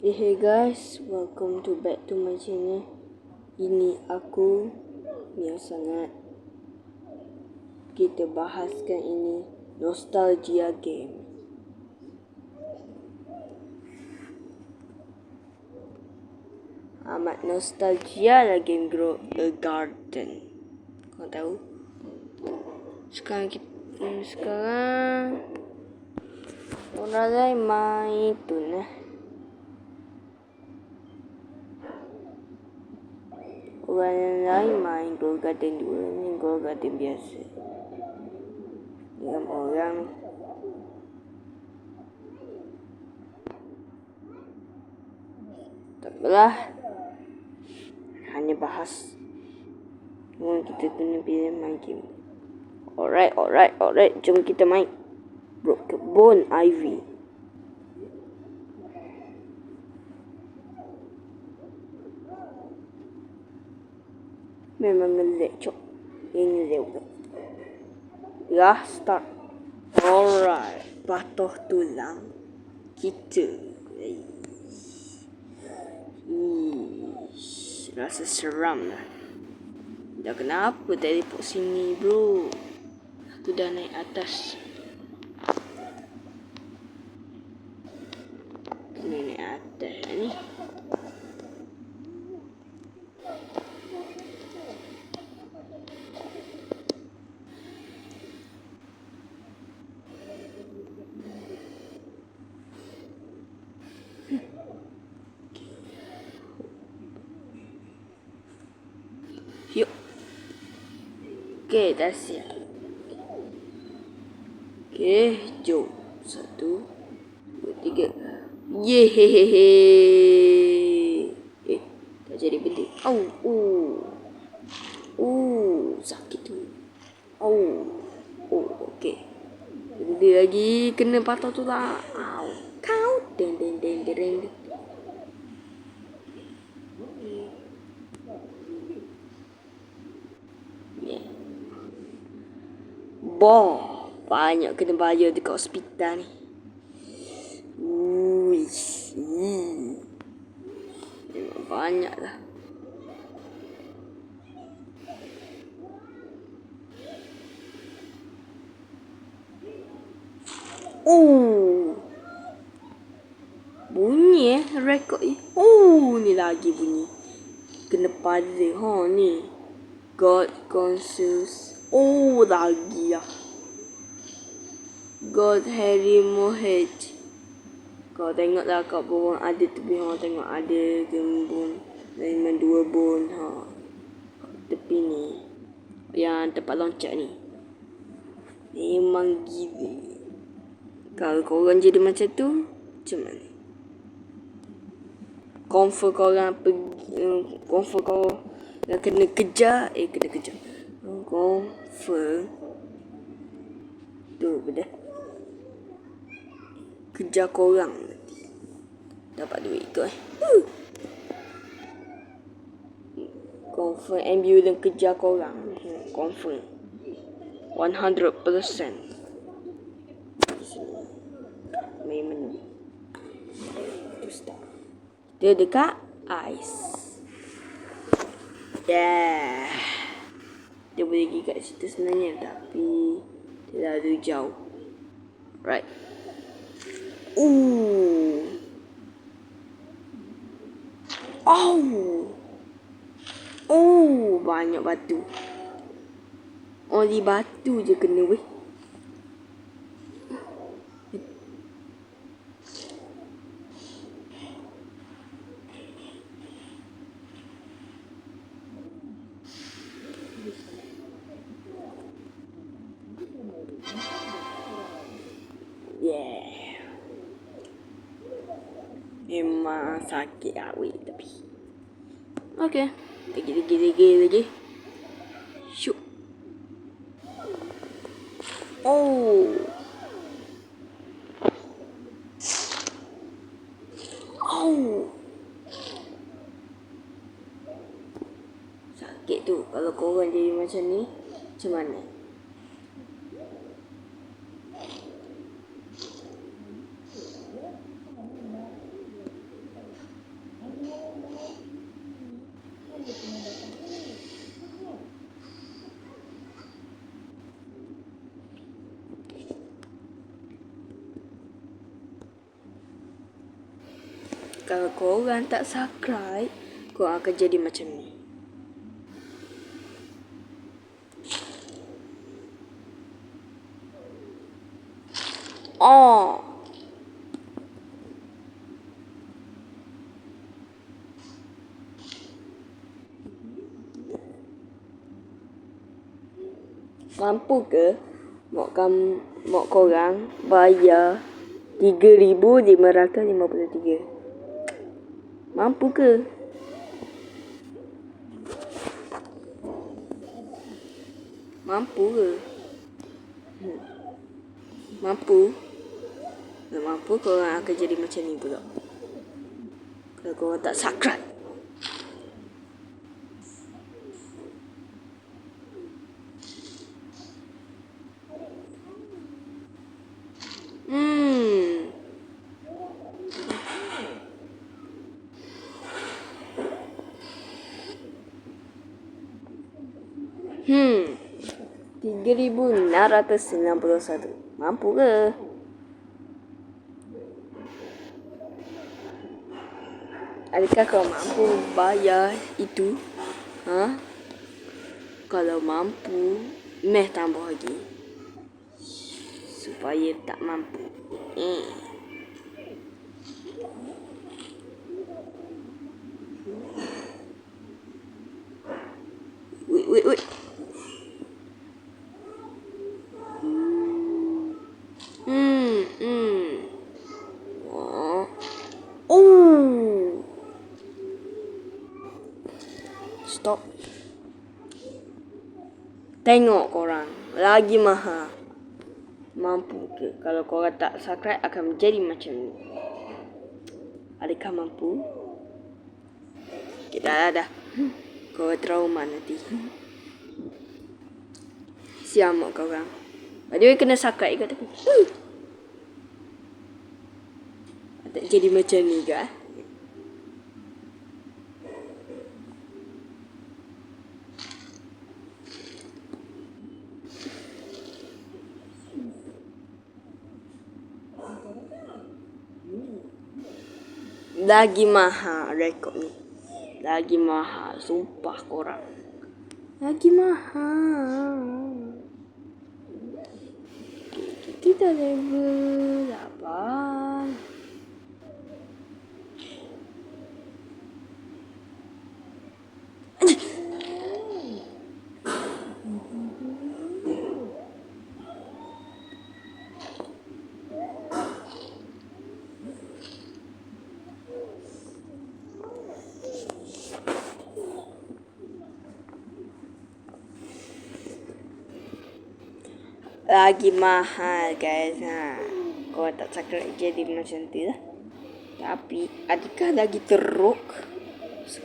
Hey guys, welcome to back to my channel. Ini aku Mia Sangat. Kita bahaskan ini nostalgia game. Amat nostalgia lah game Grow a Garden. Kau tahu? Sekarang orang lain main tu nah. Orang lain main Grow Garden 2 ni Grow Garden biasa. Yang orang tak apalah. Hanya bahas. Kita kena pilih main game. Alright. Jom kita main. Kebun Ivy. Memang ngelag cok. Ini ngelag. Ya, start. Alright. Patuh tulang. Kita. Rasa seram lah. Dah kenapa teleport sini bro? Aku dah naik atas. Kena naik atas ni. Yuk. Okay, dah siap. Okay, jom. 1, 2, 3. Yehehehe. Tak jadi benda. Sakit tu. Okay. Dia lagi kena patah tu lah. Kau. Deng. Banyak kena bayar dekat hospital ni. Memang banyak lah. Bunyi rekod ni. Ni lagi bunyi. Kena pada ni. God Consus. Lagi lah. God Harry Mohed. Kau tengoklah kat bawah ada tepi tengok ada gembun. Memang 2 bone tepi ni. Yang tempat loncat ni. Memang gila. Kalau korang jadi macam tu, macam mana? Confirm korang kena kejar. Confirm tu benda. Kejar korang nanti. Dapat duit ke Confirm ambulance kejar korang. Confirm 100%. Memang dia dekat ice. Dia boleh pergi kat situ sebenarnya, tapi terlalu jauh. Right. Banyak batu. Only batu je kena weh. Memang sakit awet tapi. Okay. Lagi. Syuk. Sakit tu kalau korang jadi macam ni. Macam mana? kalau korang tak subscribe, korang akan jadi macam ni. Oh. Mampu ke mak korang bayar 3,553? Mampu ke? Mampu ke? Mampu? Tak mampu, korang akan jadi macam ni pula. Kalau korang tak subscribe. Hmm. 3,691. Mampu ke? Adakah kau mampu bayar itu? Ha? Kalau mampu, tambah lagi. Supaya tak mampu. Wait. Oh. Stop. Tengok korang. Lagi mahal. Mampu ke? Kalau korang tak subscribe akan menjadi macam ni. Adakah mampu? Kita dah. Korang trauma nanti. Siamak korang. Dia kena subscribe kat aku. Tak jadi macam ni ke? Lagi mahal rekod ni. Lagi mahal. Sumpah korang. Lagi mahal. Kita level 8. Lagi mahal guys. Kau tak cakap jadi macam tu lah. Tapi adakah lagi teruk?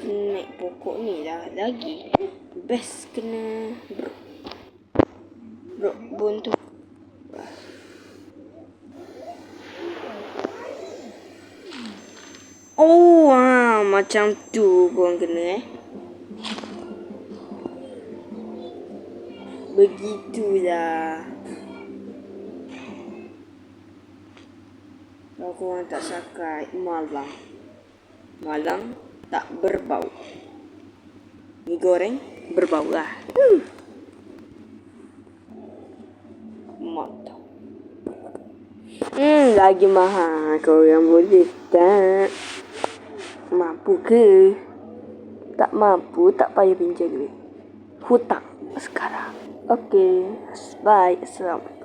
Kena naik pokok ni lah lagi. Best kena bro bone tu. Oh, macam tu korang kena Begitulah. Kalau korang tak subscribe, malang tak berbau. Mi goreng berbau lah. Mantap. Lagi mahal. Korang boleh tak? Mampu ke? Tak mampu, tak payah pinjam duit. Hutang sekarang. Okay. Bye. Assalamualaikum.